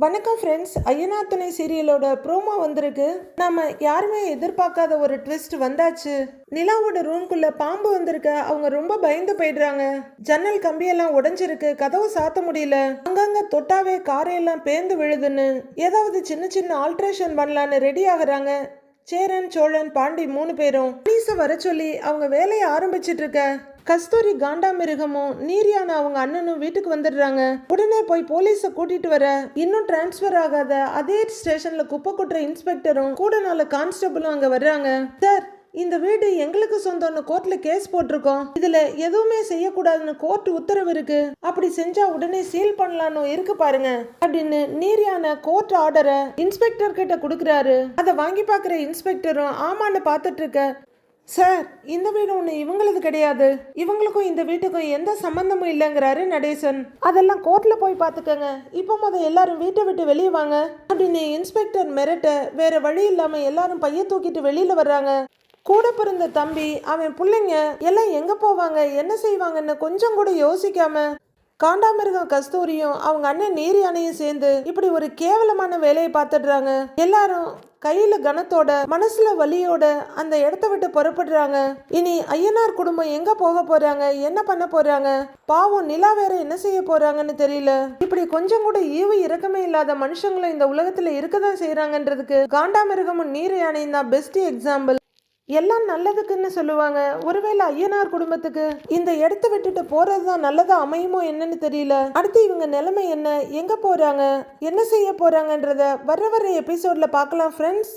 வணக்கம் ஃப்ரெண்ட்ஸ், ஐயனார் துணை சீரியலோட ப்ரோமோ வந்திருக்கு. நாம யாருமே எதிர்பார்க்காத ஒரு ட்விஸ்ட் வந்தாச்சு. நிலாவோட ரூம்குள்ள பாம்பு வந்திருக்க. அவங்க ரொம்ப பயந்து போயிடுறாங்க. ஜன்னல் கம்பியெல்லாம் உடைஞ்சிருக்கு, கதவு சாத்த முடியல. அங்கங்க தொட்டாவே காரையெல்லாம் பேந்து விழுதுன்னு ஏதாவது சின்ன சின்ன ஆல்ட்ரேஷன் பண்ணலான்னு ரெடி ஆகுறாங்க. சேரன், சோழன், பாண்டி 3 பேரும் போலீஸை வர சொல்லி அவங்க வேலையை ஆரம்பிச்சிட்டு இருக்க. கஸ்தூரி காண்டாமிருகமும் நீரியான அவங்க அண்ணனும் வீட்டுக்கு வந்துடுறாங்க. உடனே போய் போலீஸை கூட்டிட்டு வர இன்னும் டிரான்ஸ்பர் ஆகாத அதே ஸ்டேஷன்ல குப்பை கொட்டுற இன்ஸ்பெக்டரும் கூட 4 கான்ஸ்டபிளும் அங்க வர்றாங்க. சார், இந்த வீடு எங்களுக்கு சொந்தம்னு கோர்ட்ல கேஸ் போட்டிருக்கோம். இதுல எதுவுமே செய்யக்கூடாதுன்னு கோர்ட் உத்தரவு இருக்கு. அப்படி செஞ்சா உடனே சீல் பண்ணலான்னு இருக்கு பாருங்க அப்படின்னு நீரியான கோர்ட் ஆர்டரை இன்ஸ்பெக்டர் கிட்ட கொடுக்கறாரு. அதை வாங்கி பாக்குற இன்ஸ்பெக்டரும் ஆமான்னு பார்த்துட்டு இருக்க. சார், இந்த வீடு ஒன்று இவங்களது கிடையாது, இவங்களுக்கும் இந்த வீட்டுக்கும் எந்த சம்பந்தமும் இல்லைங்கிறாரு நடேசன். அதெல்லாம் கோர்ட்ல போய் பார்த்துக்கங்க, இப்போ எல்லாரும் வீட்டை விட்டு வெளியே வாங்க அப்படின்னு இன்ஸ்பெக்டர் மிரட்ட வேற வழி இல்லாம எல்லாரும் பைய தூக்கிட்டு வெளியில வர்றாங்க. கூட பிறந்த தம்பி, அவன் பிள்ளைங்க எல்லாம் எங்க போவாங்க, என்ன செய்வாங்கன்னு கொஞ்சம் கூட யோசிக்காம காண்டாமிருகம் கஸ்தூரியும் அவங்க அண்ணன் நீரியானையும் சேர்ந்து இப்படி ஒரு கேவலமான வேலையை பார்த்துடுறாங்க. எல்லாரும் கையில கனத்தோட மனசுல வலியோட அந்த இடத்த விட்டு புறப்படுறாங்க. இனி ஐயனார் குடும்பம் எங்க போக போறாங்க, என்ன பண்ண போறாங்க, பாவம் நிலா வேற என்ன செய்ய போறாங்கன்னு தெரியல. இப்படி கொஞ்சம் கூட ஈவு இரக்கமே இல்லாத மனுஷங்களும் இந்த உலகத்துல இருக்கதான் செய்யறாங்கன்றதுக்கு காண்டாமிருகமும் நீரியானையும் தான் பெஸ்ட் எக்ஸாம்பிள். எல்லாம் நல்லதுக்குன்னு சொல்லுவாங்க. ஒருவேளை ஐயனார் குடும்பத்துக்கு இந்த இடத்த விட்டுட்டு போறதுதான் நல்லதா அமையுமோ என்னன்னு தெரியல. அடுத்து இவங்க நிலைமை என்ன, எங்க போறாங்க, என்ன செய்ய போறாங்கன்றத வர எபிசோட்ல பார்க்கலாம் ஃப்ரெண்ட்ஸ்.